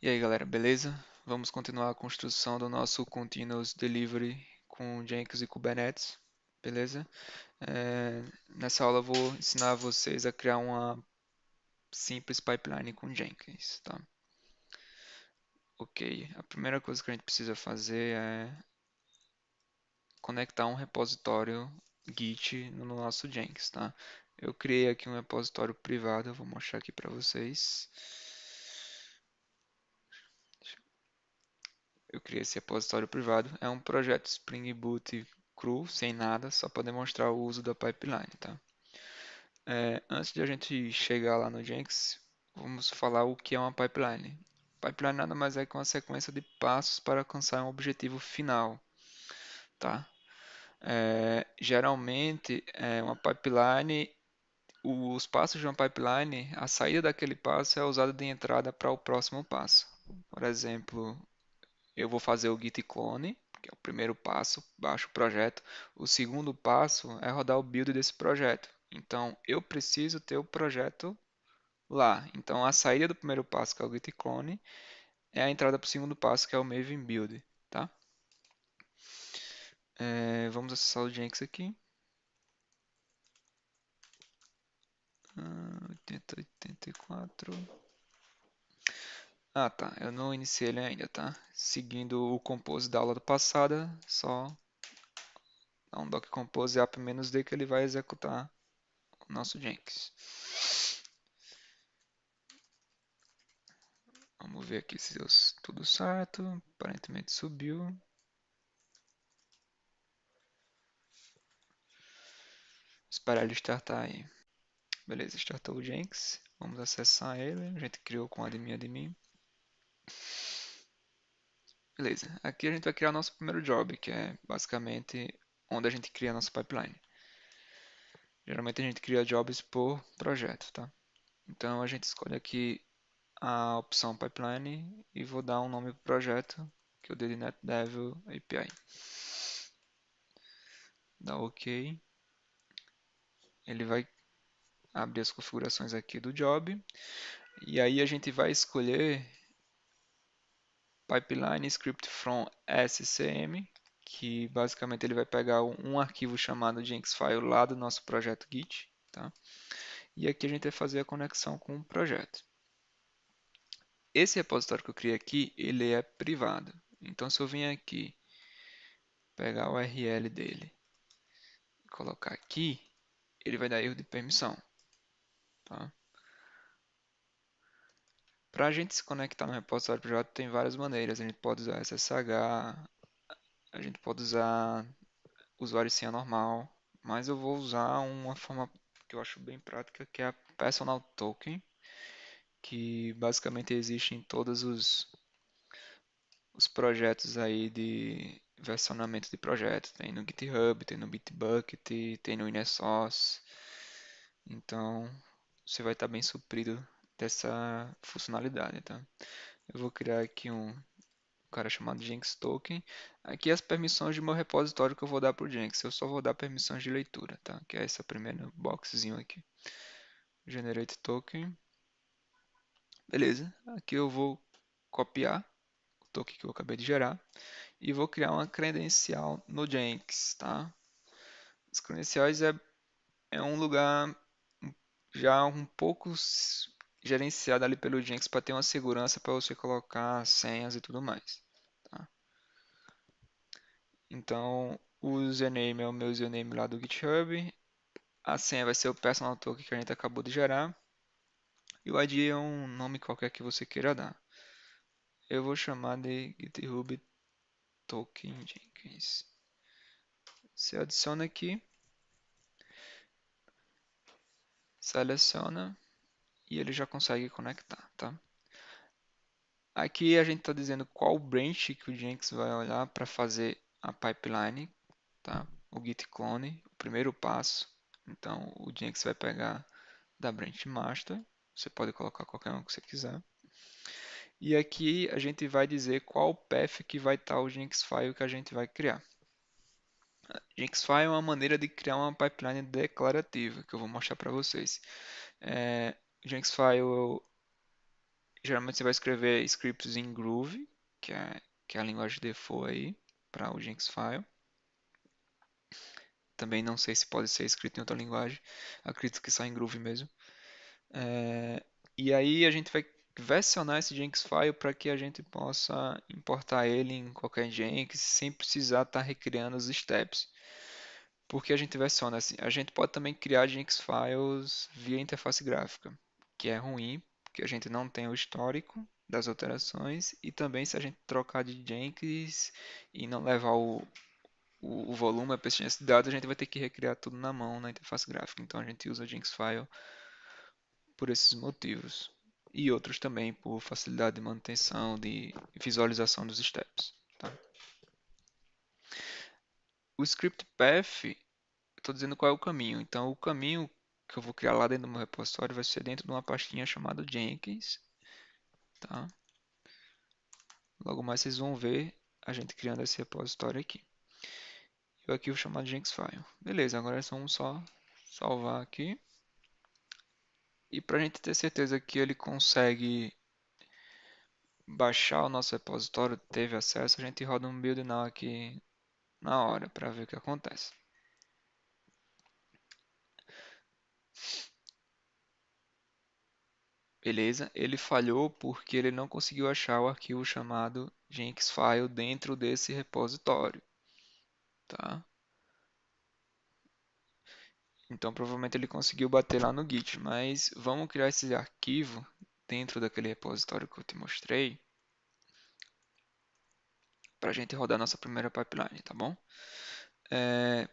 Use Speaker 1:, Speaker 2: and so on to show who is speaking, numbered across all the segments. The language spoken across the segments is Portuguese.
Speaker 1: E aí galera, beleza? Vamos continuar a construção do nosso Continuous Delivery com Jenkins e Kubernetes, beleza? Nessa aula eu vou ensinar vocês a criar uma simples pipeline com Jenkins, tá? Ok, a primeira coisa que a gente precisa fazer é conectar um repositório Git no nosso Jenkins, tá? Eu criei aqui um repositório privado, eu vou mostrar aqui para vocês. Eu criei esse repositório privado. É um projeto Spring Boot cru, sem nada, só para demonstrar o uso da pipeline, tá? Antes de a gente chegar lá no Jenkins, vamos falar o que é uma pipeline. Pipeline nada mais é que uma sequência de passos para alcançar um objetivo final, tá? Geralmente, uma pipeline, os passos de uma pipeline, a saída daquele passo é usada de entrada para o próximo passo. Por exemplo, eu vou fazer o git clone, que é o primeiro passo, baixo o projeto. O segundo passo é rodar o build desse projeto. Então, eu preciso ter o projeto lá. Então, a saída do primeiro passo, que é o git clone, é a entrada para o segundo passo, que é o maven build, tá? Vamos acessar o Jenkins aqui. 8084. Ah, tá. Eu não iniciei ele ainda, tá? Seguindo o compose da aula passada, só dar um doc compose app-d que ele vai executar o nosso Jenkins. Vamos ver aqui se deu tudo certo. Aparentemente subiu. Esperar ele startar aí. Beleza, startou o Jenkins. Vamos acessar ele. A gente criou com admin. Beleza, aqui a gente vai criar nosso primeiro job, que é basicamente onde a gente cria a nossa pipeline. Geralmente a gente cria jobs por projeto, tá? Então a gente escolhe aqui a opção pipeline e vou dar um nome para o projeto, que eu dei de NetDev API. Dá OK. Ele vai abrir as configurações aqui do job. E aí a gente vai escolher Pipeline Script from SCM, que basicamente ele vai pegar um arquivo chamado Jenksfile lá do nosso projeto Git, tá? E aqui a gente vai fazer a conexão com o projeto. Esse repositório que eu criei aqui, ele é privado. Então se eu vim aqui, pegar o URL dele e colocar aqui, ele vai dar erro de permissão, tá? Para a gente se conectar no repositório privado tem várias maneiras. A gente pode usar SSH, a gente pode usar usuário e senha normal, mas eu vou usar uma forma que eu acho bem prática, que é a Personal Token, que basicamente existe em todos os projetos aí de versionamento de projetos. Tem no GitHub, tem no Bitbucket, tem no InnerSource. Então, você vai estar bem suprido dessa funcionalidade, tá? Eu vou criar aqui um cara chamado Jenkins Token. Aqui as permissões de meu repositório que eu vou dar para o Jenkins. Eu só vou dar permissões de leitura, tá? Que é essa primeira boxzinho aqui. Generate Token. Beleza. Aqui eu vou copiar o token que eu acabei de gerar e vou criar uma credencial no Jenkins, tá? As credenciais é um lugar já um pouco gerenciado ali pelo Jenkins para ter uma segurança para você colocar senhas e tudo mais, tá? Então, o username é o meu username lá do GitHub, a senha vai ser o personal token que a gente acabou de gerar, e o ID é um nome qualquer que você queira dar. Eu vou chamar de GitHub Token Jenkins. Você adiciona aqui, seleciona e ele já consegue conectar, tá? Aqui a gente está dizendo qual branch que o Jenkins vai olhar para fazer a pipeline, tá? O git clone, o primeiro passo. Então o Jenkins vai pegar da branch master. Você pode colocar qualquer um que você quiser. E aqui a gente vai dizer qual path que vai estar o Jenkins file que a gente vai criar. Jenkins file é uma maneira de criar uma pipeline declarativa que eu vou mostrar para vocês. Jenkins file Geralmente você vai escrever scripts em Groove, que é a linguagem default aí para o Jinxfile. Também não sei se pode ser escrito em outra linguagem. Acredito que só em Groove mesmo. É, e aí a gente vai versionar esse Jenkins file para que a gente possa importar ele em qualquer Jenkins sem precisar estar recriando os steps. Porque a gente versiona assim, a gente pode também criar Jenkins files via interface gráfica, que é ruim, porque a gente não tem o histórico das alterações e também se a gente trocar de Jenkins e não levar o volume, a persistência de dados, a gente vai ter que recriar tudo na mão na interface gráfica. Então a gente usa o Jenkins file por esses motivos. E outros também por facilidade de manutenção, de visualização dos steps. Tá? O script path, estou dizendo qual é o caminho. Então, o caminho que eu vou criar lá dentro do meu repositório vai ser dentro de uma pastinha chamada Jenkins. Tá? Logo mais vocês vão ver a gente criando esse repositório aqui. E o arquivo chamado Jenkins File. Beleza, agora vamos só salvar aqui. E para a gente ter certeza que ele consegue baixar o nosso repositório, teve acesso, a gente roda um build now aqui na hora para ver o que acontece. Beleza? Ele falhou porque ele não conseguiu achar o arquivo chamado Jenksfile dentro desse repositório, tá? Então provavelmente ele conseguiu bater lá no Git, mas vamos criar esse arquivo dentro daquele repositório que eu te mostrei para a gente rodar nossa primeira pipeline, tá bom? É,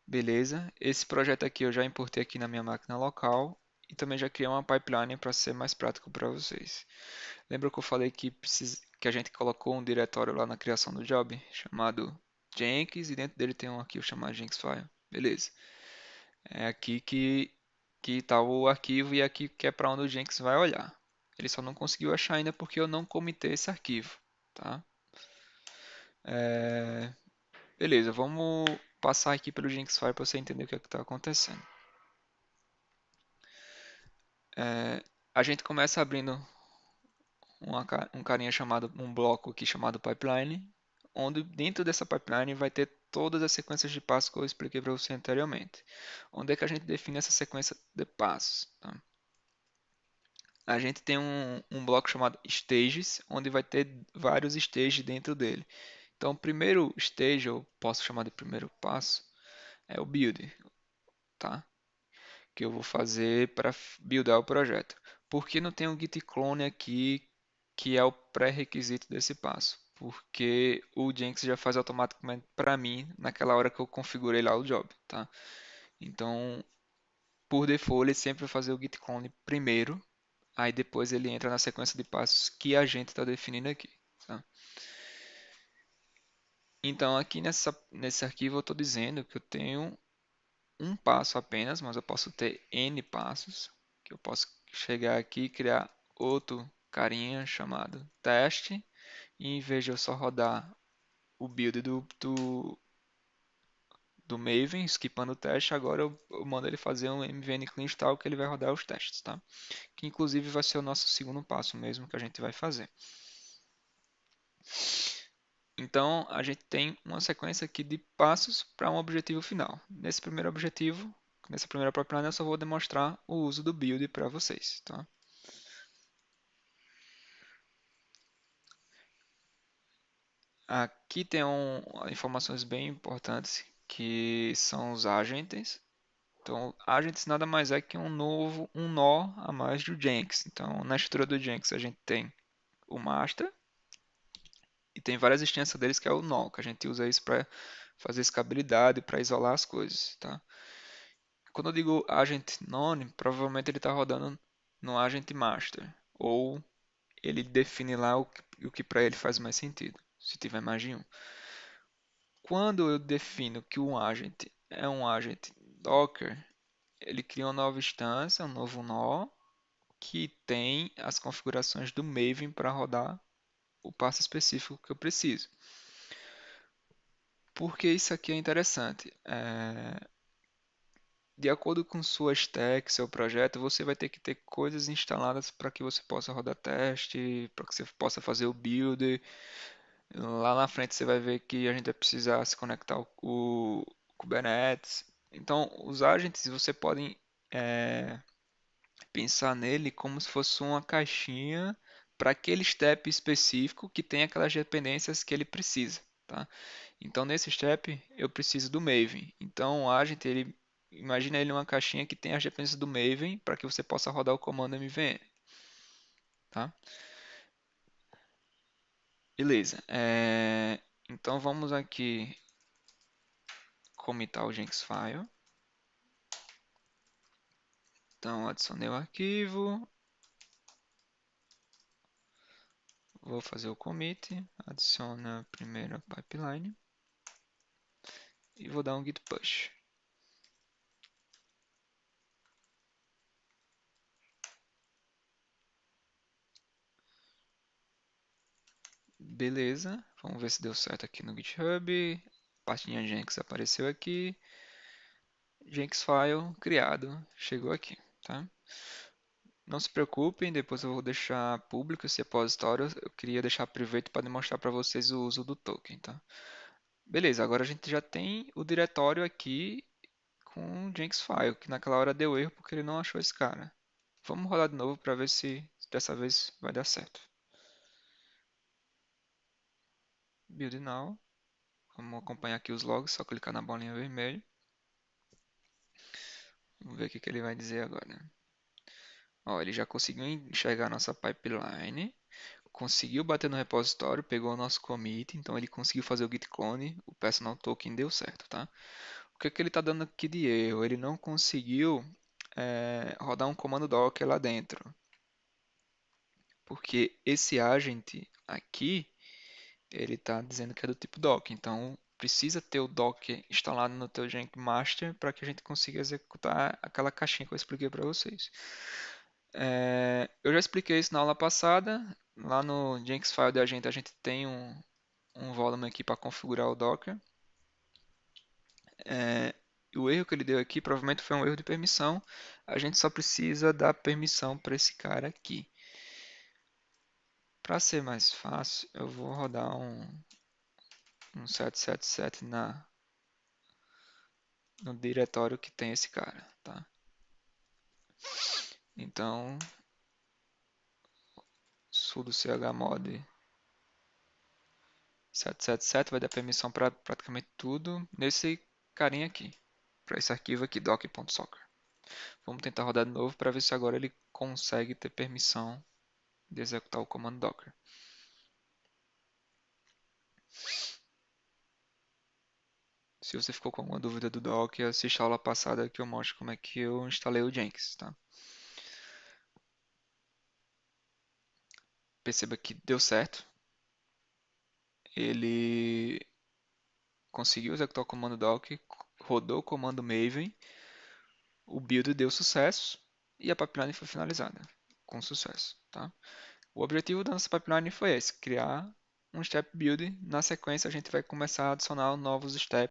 Speaker 1: beleza. Esse projeto aqui eu já importei aqui na minha máquina local e também já criei uma pipeline para ser mais prático para vocês. Lembra que eu falei que a gente colocou um diretório lá na criação do job chamado Jenkins e dentro dele tem um arquivo chamado Jenksfile. Beleza. É aqui que está o arquivo e aqui que é para onde o Jenkins vai olhar. Ele só não conseguiu achar ainda porque eu não comitei esse arquivo, tá? É, beleza, vamos passar aqui pelo Jenksfile para você entender o que é está acontecendo. É, a gente começa abrindo um carinha chamado, um bloco aqui chamado pipeline, onde dentro dessa pipeline vai ter todas as sequências de passos que eu expliquei para você anteriormente. Onde é que a gente define essa sequência de passos? Tá? A gente tem um bloco chamado stages, onde vai ter vários stages dentro dele. Então, o primeiro stage, eu posso chamar de primeiro passo, é o build, tá? Que eu vou fazer para buildar o projeto. Por que não tem um git clone aqui, que é o pré-requisito desse passo? Porque o Jenkins já faz automaticamente para mim naquela hora que eu configurei lá o job, tá? Então, por default, ele sempre vai fazer o git clone primeiro, aí depois ele entra na sequência de passos que a gente está definindo aqui, tá? Então, aqui nesse arquivo eu estou dizendo que eu tenho um passo apenas, mas eu posso ter N passos, que eu posso chegar aqui e criar outro carinha chamado teste, e em vez de eu só rodar o build do Maven, skipando o teste, agora eu mando ele fazer um mvn clean install que ele vai rodar os testes, tá? Que inclusive vai ser o nosso segundo passo mesmo que a gente vai fazer. Então, a gente tem uma sequência aqui de passos para um objetivo final. Nesse primeiro objetivo, nessa primeira pipeline, eu só vou demonstrar o uso do build para vocês. Tá? Aqui tem informações bem importantes, que são os agents. Então, agents nada mais é que um nó a mais do Jenkins. Então, na estrutura do Jenkins, a gente tem o master e tem várias instâncias deles que é o nó, que a gente usa isso para fazer escalabilidade, para isolar as coisas. Tá? Quando eu digo agent none, provavelmente ele está rodando no agent master. Ou ele define lá o que para ele faz mais sentido, se tiver mais de um. Quando eu defino que um agent é um agent Docker, ele cria uma nova instância, um novo nó, que tem as configurações do Maven para rodar o passo específico que eu preciso. Por que isso aqui é interessante? de acordo com sua stack, seu projeto, você vai ter que ter coisas instaladas para que você possa rodar teste, para que você possa fazer o build. Lá na frente você vai ver que a gente vai precisar se conectar ao Kubernetes. Então, os agents você pode pensar nele como se fosse uma caixinha para aquele step específico que tem aquelas dependências que ele precisa, tá? Então, nesse step, eu preciso do Maven. Então, o agent, imagina ele uma caixinha que tem as dependências do Maven para que você possa rodar o comando MVN, tá? Beleza. Então, vamos aqui comitar o Jenks file. Então, adicionei o arquivo. Vou fazer o commit. Adiciona a primeira pipeline. E vou dar um git push. Beleza. Vamos ver se deu certo aqui no GitHub. Pastinha Jenkins apareceu aqui. Jenkins file criado. Chegou aqui, tá? Não se preocupem, depois eu vou deixar público esse repositório. Eu queria deixar private para demonstrar para vocês o uso do token, tá? Beleza, agora a gente já tem o diretório aqui com o Jenkins file, que naquela hora deu erro porque ele não achou esse cara. Vamos rodar de novo para ver se dessa vez vai dar certo. Build now. Vamos acompanhar aqui os logs, só clicar na bolinha vermelha. Vamos ver o que ele vai dizer agora. Ó, ele já conseguiu enxergar a nossa pipeline, conseguiu bater no repositório, pegou o nosso commit, então ele conseguiu fazer o git clone, o personal token deu certo, tá? O que é que ele está dando aqui de erro? Ele não conseguiu rodar um comando docker lá dentro, porque esse agent aqui, ele está dizendo que é do tipo docker, então precisa ter o docker instalado no teu Jenkins master para que a gente consiga executar aquela caixinha que eu expliquei para vocês. Eu já expliquei isso na aula passada. Lá no Jenkins File da gente, a gente tem um volume aqui para configurar o Docker. O erro que ele deu aqui provavelmente foi um erro de permissão. A gente só precisa dar permissão para esse cara aqui. Para ser mais fácil, eu vou rodar um 777 no diretório que tem esse cara, tá? Então, sudo chmod 777 vai dar permissão para praticamente tudo nesse carinha aqui, para esse arquivo aqui, doc.soccer. Vamos tentar rodar de novo para ver se agora ele consegue ter permissão de executar o comando docker. Se você ficou com alguma dúvida do Docker, assista a aula passada que eu mostro como é que eu instalei o Jenkins, tá? Perceba que deu certo. Ele conseguiu executar o comando docker, rodou o comando maven, o build deu sucesso e a pipeline foi finalizada com sucesso, tá? O objetivo da nossa pipeline foi esse, criar um step build. Na sequência, a gente vai começar a adicionar novos steps